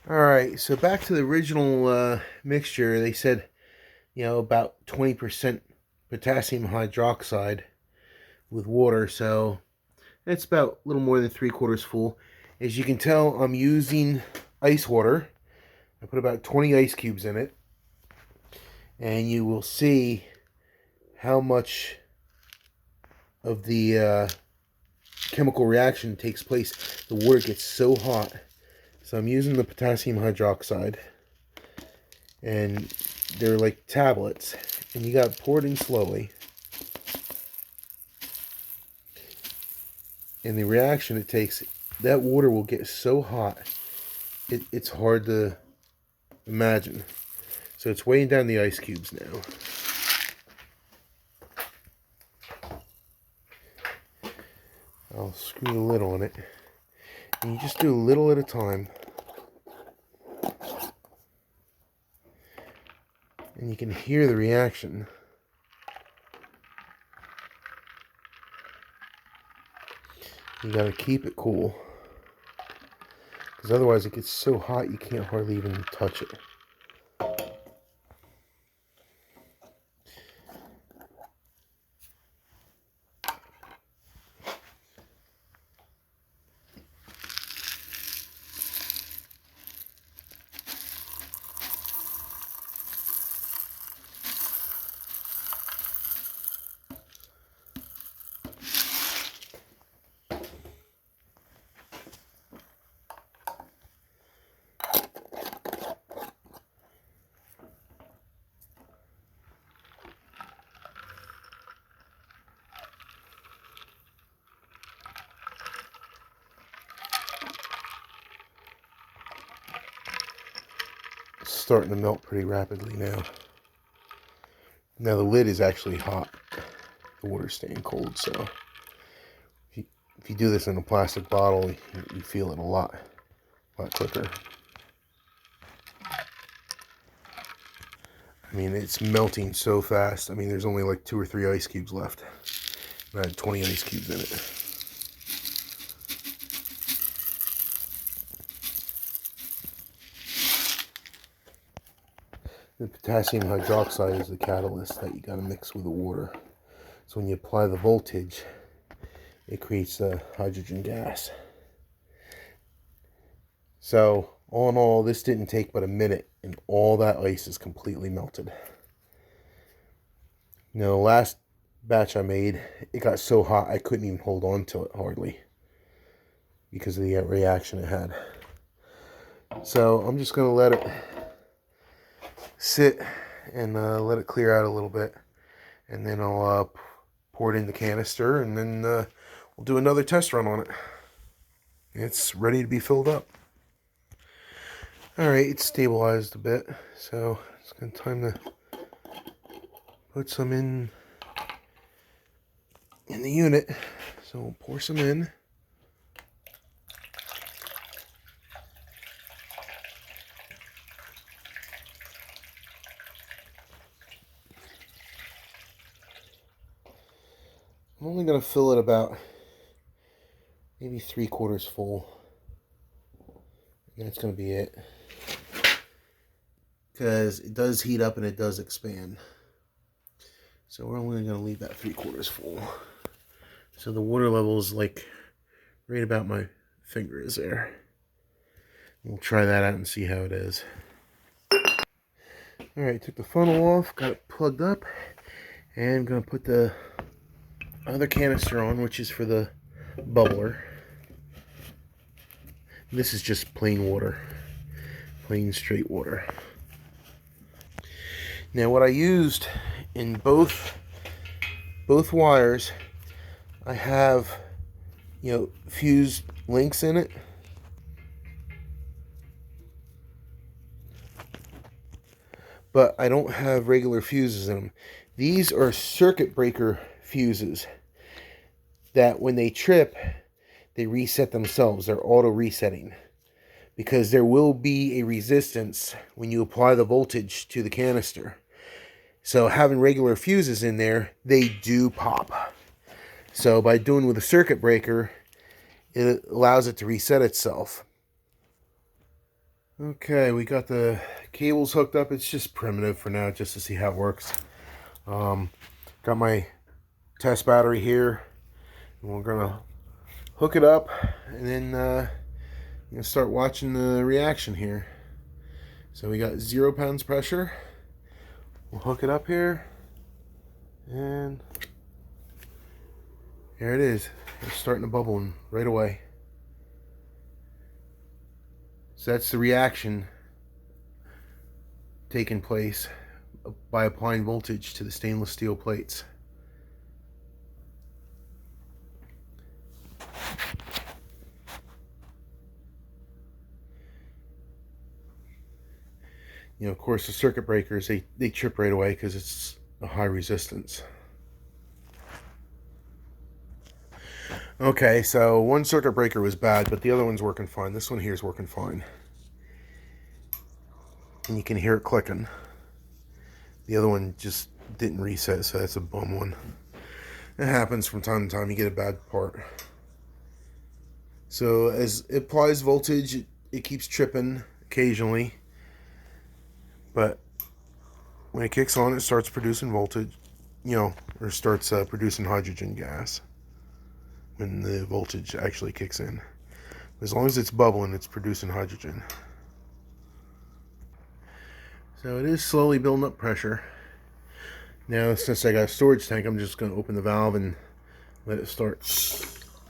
Alright, so back to the original mixture. They said, about 20% potassium hydroxide with water, so it's about a little more than 3/4 full. As you can tell, I'm using ice water. I put about 20 ice cubes in it, and you will see how much of the chemical reaction takes place. The water gets so hot. So I'm using the potassium hydroxide, and they're like tablets, and you got to pour it in slowly. And the reaction it takes, that water will get so hot, it's hard to imagine. So it's weighing down the ice cubes now. I'll screw the lid on it. And you just do a little at a time. And you can hear the reaction. You gotta keep it cool, because otherwise it gets so hot you can't hardly even touch it. It's starting to melt pretty rapidly now. Now the lid is actually hot. The water's staying cold, so if you do this in a plastic bottle, you feel it a lot quicker. I mean, it's melting so fast. I mean, there's only like 2 or 3 ice cubes left. And I had 20 ice cubes in it. The potassium hydroxide is the catalyst that you got to mix with the water. So when you apply the voltage, it creates the hydrogen gas. So all in all, this didn't take but a minute, and all that ice is completely melted. Now the last batch I made, it got so hot I couldn't even hold on to it hardly, because of the reaction it had. So I'm just going to let it sit and let it clear out a little bit, and then I'll pour it in the canister, and then we'll do another test run on it. It's ready to be filled up. Alright, it's stabilized a bit, so it's time to put some in the unit. So we'll pour some in. I'm only going to fill it about maybe 3/4 full. And that's going to be it, because it does heat up and it does expand. So we're only going to leave that 3/4 full. So the water level is like right about my finger is there. We'll try that out and see how it is. Alright, took the funnel off, got it plugged up, and I'm going to put the other canister on, which is for the bubbler. This is just plain water, plain straight water. Now what I used in both wires, I have, fuse links in it. But I don't have regular fuses in them. These are circuit breaker fuses that when they trip, they reset themselves. They're auto resetting, because there will be a resistance when you apply the voltage to the canister. So having regular fuses in there, they do pop. So by doing with a circuit breaker, it allows it to reset itself. Okay, we got the cables hooked up. It's just primitive for now, just to see how it works. Got my test battery here, and we're gonna hook it up, and then start watching the reaction here. So we got 0 pounds pressure. We'll hook it up here, and here it is. It's starting to bubble right away. So that's the reaction taking place by applying voltage to the stainless steel plates. Of course, the circuit breakers, they trip right away because it's a high resistance. Okay, so one circuit breaker was bad, but the other one's working fine. This one here is working fine. And you can hear it clicking. The other one just didn't reset, so that's a bum one. It happens from time to time. You get a bad part. So as it applies voltage, it keeps tripping occasionally. But when it kicks on, it starts producing voltage, or starts producing hydrogen gas when the voltage actually kicks in. As long as it's bubbling, it's producing hydrogen. So it is slowly building up pressure. Now, since I got a storage tank, I'm just going to open the valve and let it start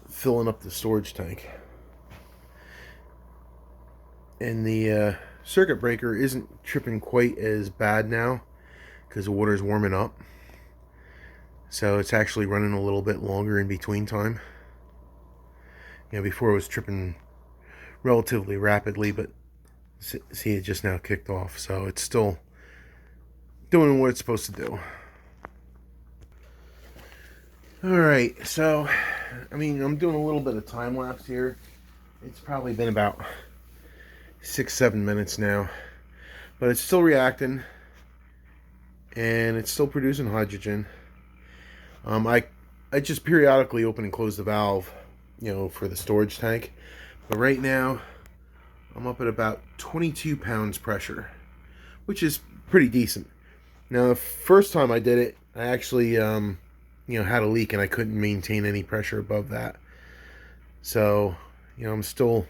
filling up the storage tank. And the circuit breaker isn't tripping quite as bad now because the water is warming up. So it's actually running a little bit longer in between time. Before it was tripping relatively rapidly, but see, it just now kicked off. So it's still doing what it's supposed to do. Alright, so, I'm doing a little bit of time lapse here. It's probably been about 6-7 minutes now. But it's still reacting. And it's still producing hydrogen. I just periodically open and close the valve, for the storage tank. But right now, I'm up at about 22 pounds pressure, which is pretty decent. Now, the first time I did it, I actually, had a leak and I couldn't maintain any pressure above that. So, it's still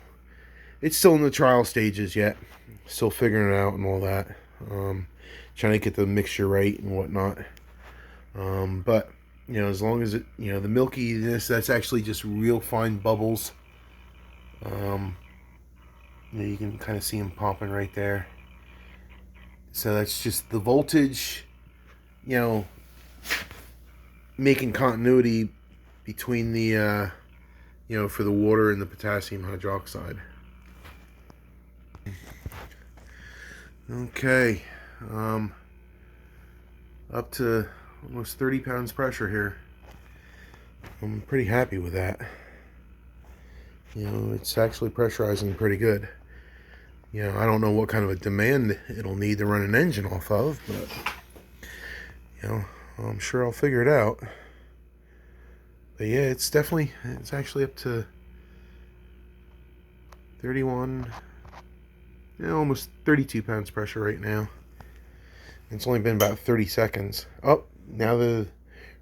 in the trial stages yet. Still figuring it out and all that. Trying to get the mixture right and whatnot. But, as long as it, the milkiness, that's actually just real fine bubbles. You can kind of see them popping right there. So that's just the voltage, making continuity between the, for the water and the potassium hydroxide. Okay, up to almost 30 pounds pressure here. I'm pretty happy with that. It's actually pressurizing pretty good. I don't know what kind of a demand it'll need to run an engine off of, but, I'm sure I'll figure it out. But yeah, it's actually up to 31, almost 32 pounds pressure right now. It's only been about 30 seconds. Oh, now the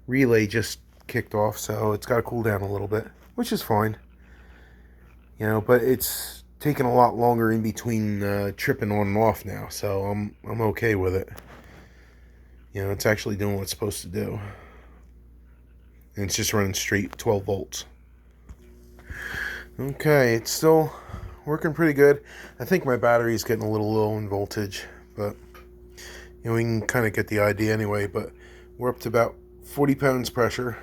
relay just kicked off, so it's got to cool down a little bit, which is fine. But it's taking a lot longer in between tripping on and off now, so I'm okay with it. It's actually doing what it's supposed to do. And it's just running straight 12 volts. Okay, it's still working pretty good. I think my battery's getting a little low in voltage, but we can kind of get the idea anyway. But we're up to about 40 pounds pressure.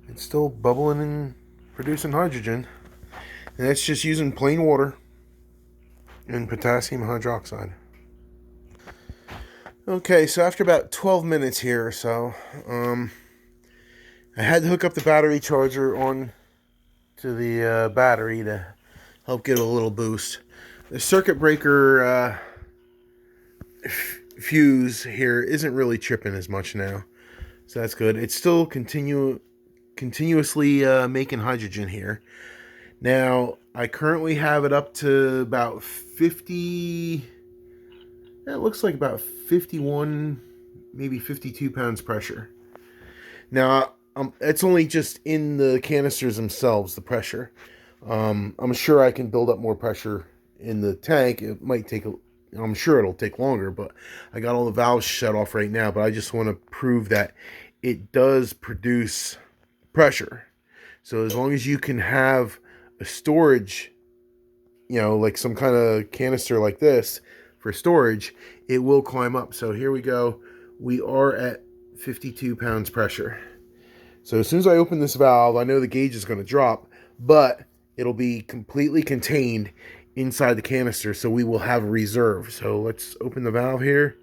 It's still bubbling and producing hydrogen. And that's just using plain water and potassium hydroxide. Okay, so after about 12 minutes here or so, I had to hook up the battery charger on to the battery to help get a little boost. The circuit breaker fuse here isn't really tripping as much now, so that's good. It's still continuously making hydrogen here. Now, I currently have it up to about 50. It looks like about 51, maybe 52 pounds pressure. Now, it's only just in the canisters themselves, the pressure. I'm sure I can build up more pressure in the tank. It might take I'm sure it'll take longer, but I got all the valves shut off right now, but I just want to prove that it does produce pressure. So as long as you can have a storage, like some kind of canister like this for storage, it will climb up. So here we go. We are at 52 pounds pressure. So as soon as I open this valve, I know the gauge is going to drop, but it'll be completely contained inside the canister, so we will have a reserve. So let's open the valve here.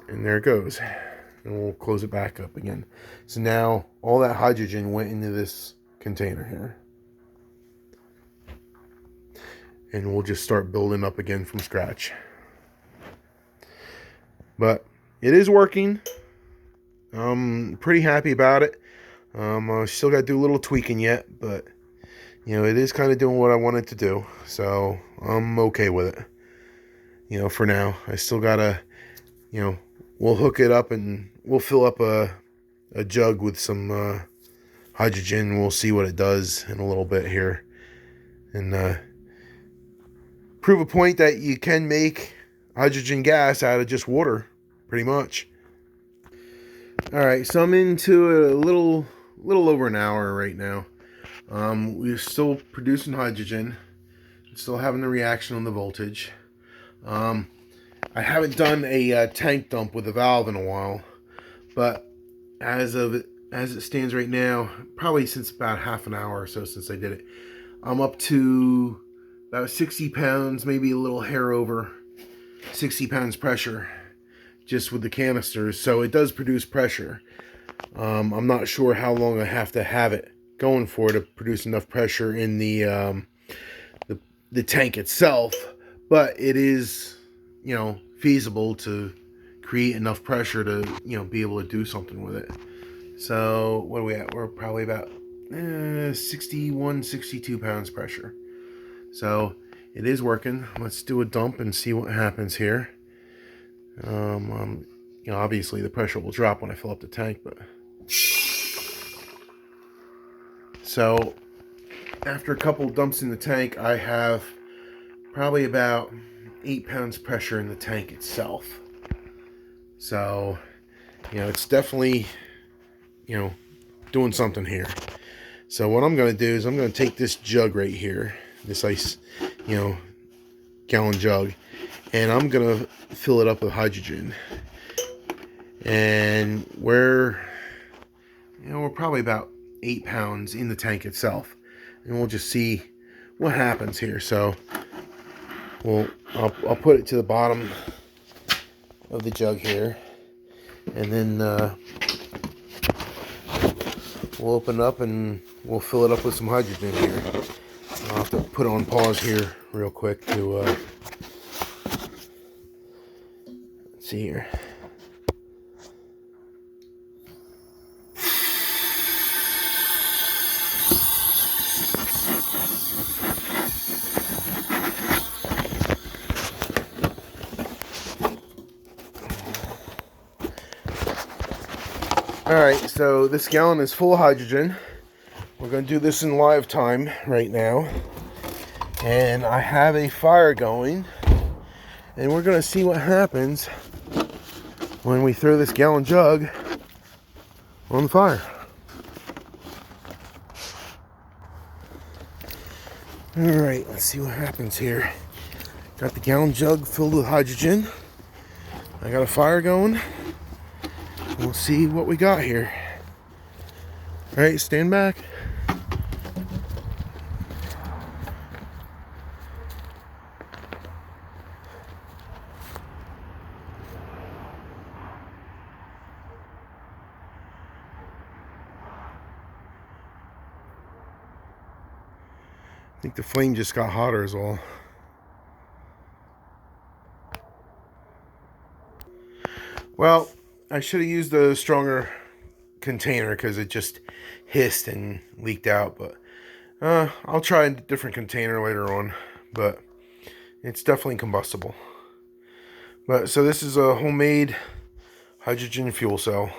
And there it goes. And we'll close it back up again. So now all that hydrogen went into this container here. And we'll just start building up again from scratch. But it is working. I'm pretty happy about it. I still got to do a little tweaking yet, but it is kind of doing what I wanted to do. So I'm okay with it. For now. I still gotta, we'll hook it up and we'll fill up a jug with some hydrogen. We'll see what it does in a little bit here. And prove a point that you can make hydrogen gas out of just water, pretty much. All right, so I'm into a little over an hour right now. We're still producing hydrogen, still having the reaction on the voltage. I haven't done a tank dump with a valve in a while, but as it stands right now, probably since about half an hour or so since I did it, I'm up to about 60 pounds, maybe a little hair over 60 pounds pressure just with the canisters. So it does produce pressure. I'm not sure how long I have to have it going for to produce enough pressure in the tank itself, but it is feasible to create enough pressure to be able to do something with it. So what are we at? We're probably about 61, 62 pounds pressure. So it is working. Let's do a dump and see what happens here. Obviously the pressure will drop when I fill up the tank, but so after a couple dumps in the tank, I have probably about 8 pounds pressure in the tank itself. So it's definitely doing something here. So what I'm going to do is I'm going to take this jug right here, this ice gallon jug, and I'm going to fill it up with hydrogen. And we're probably about 8 pounds in the tank itself, and we'll just see what happens here. So I'll put it to the bottom of the jug here, and then we'll open it up and we'll fill it up with some hydrogen here. I'll have to put on pause here real quick to let's see here. Alright, so this gallon is full of hydrogen. We're going to do this in live time right now. And I have a fire going. And we're going to see what happens when we throw this gallon jug on the fire. Alright, let's see what happens here. Got the gallon jug filled with hydrogen. I got a fire going. We'll see what we got here. Alright, stand back. I think the flame just got hotter is all. Well, I should have used a stronger container because it just hissed and leaked out. But I'll try a different container later on. But it's definitely combustible. But so this is a homemade hydrogen fuel cell.